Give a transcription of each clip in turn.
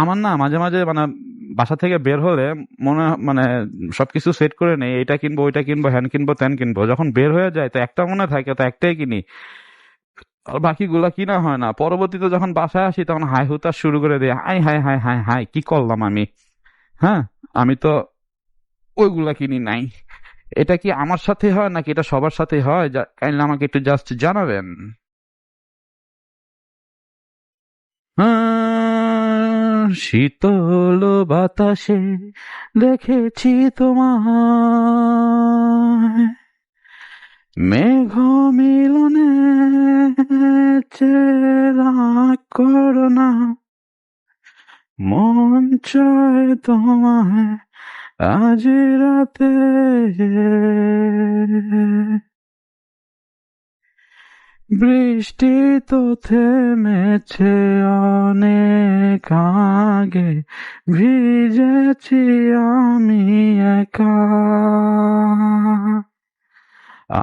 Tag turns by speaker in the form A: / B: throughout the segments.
A: আমার না মাঝে মাঝে মানে বাসা থেকে বের হলে মানে সবকিছু সেট করে নেই, এটা কিনবো ওইটা কিনবো হ্যান কিনবো ত্যান কিনবো, যখন বের হয়ে যায় তো একটা মনে থাকে তো একটাই কিনি, আর বাকিগুলা কিনা হয় না। পরবর্তীতে যখন বাসায় আসি তখন হাই হুতাশ শুরু করে দিই, high high high high high কি করলাম আমি। হ্যাঁ, আমি তো ওইগুলা কিনি নাই। এটা কি আমার সাথে হয় নাকি এটা সবার সাথে হয়? কাইন্ডলি আমাকে একটু জাস্ট জানাবেন। শীতল বাতাসে দেখেছি তোমায়, মেঘ মিলনে চেরা করোনা, মন চায় তোমায় আজ রাতে। বৃষ্টি তো থেমেছে অনেক আগে, ভিজেছি আমি একা।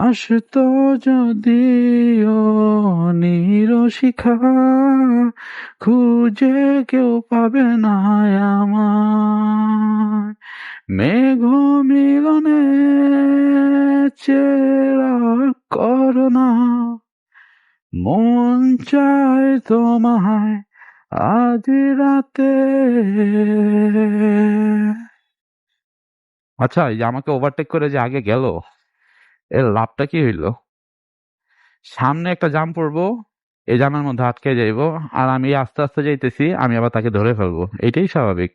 A: আসতো যদিও নিরশিখা, খুঁজে কেউ পাবে না আমায়। মেঘ মিলনে চেরা করোনা, মন চায় তোমায় আজ রাতে। আচ্ছা, এই যে আমাকে ওভারটেক করে যে আগে গেল, এর লাভটা কি হইলো? সামনে একটা জাম পড়বো, এই জামের মধ্যে আটকে যাইবো, আর আমি আস্তে আস্তে যাইতেছি, আমি আবার তাকে ধরে ফেলবো, এটাই স্বাভাবিক।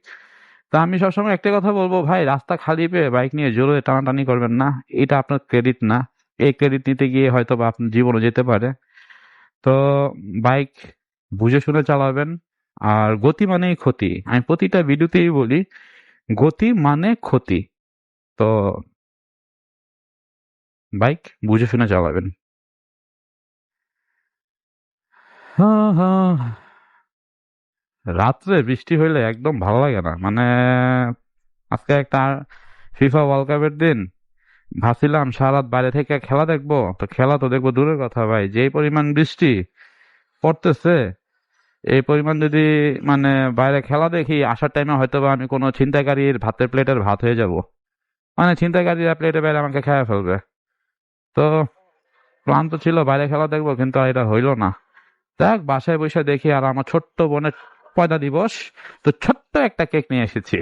A: তা আমি সবসময় একটা কথা বলবো, ভাই রাস্তা খালি পেয়ে বাইক নিয়ে জোরে টানাটানি করবেন না। এটা আপনার ক্রেডিট না। এই ক্রেডিট নিতে গিয়ে হয়তো বা আপনার জীবনও যেতে পারে। তো বাইক বুঝে শুনে চালাবেন। আর গতি মানেই ক্ষতি, আমি প্রতিটা ভিডিওতেই বলি, গতি মানে ক্ষতি। তো বাইক বুঝে শুনে চালাবেন। হ্যাঁ হ্যাঁ, রাত্রে বৃষ্টি হইলে একদম ভালো লাগে না। মানে আজকে একটা ফিফা ওয়ার্ল্ড কাপের দিন, ভাবছিলাম সারা রাত বাইরে থেকে খেলা দেখবো, তো খেলা তো দেখবো দূরের কথা ভাই, যেই পরিমাণ বৃষ্টি পড়তেছে, এই পরিমাণ যদি মানে বাইরে খেলা দেখি, আসার টাইমে হয়তো বা আমি কোনো ছিনতাইকারীর ভাতের প্লেটের ভাত হয়ে যাব। মানে ছিনতাইকারীরা প্লেটে বাইরে আমাকে খেয়ে ফেলবে। তো প্ল্যান তো ছিল বাইরে খেলা দেখবো, কিন্তু আর এটা হইলো না। দেখ বাসায় বসে দেখি, আর আমার ছোট্ট বোনের পয়লা দিবস, তো ছোট্ট একটা কেক নিয়ে এসেছি।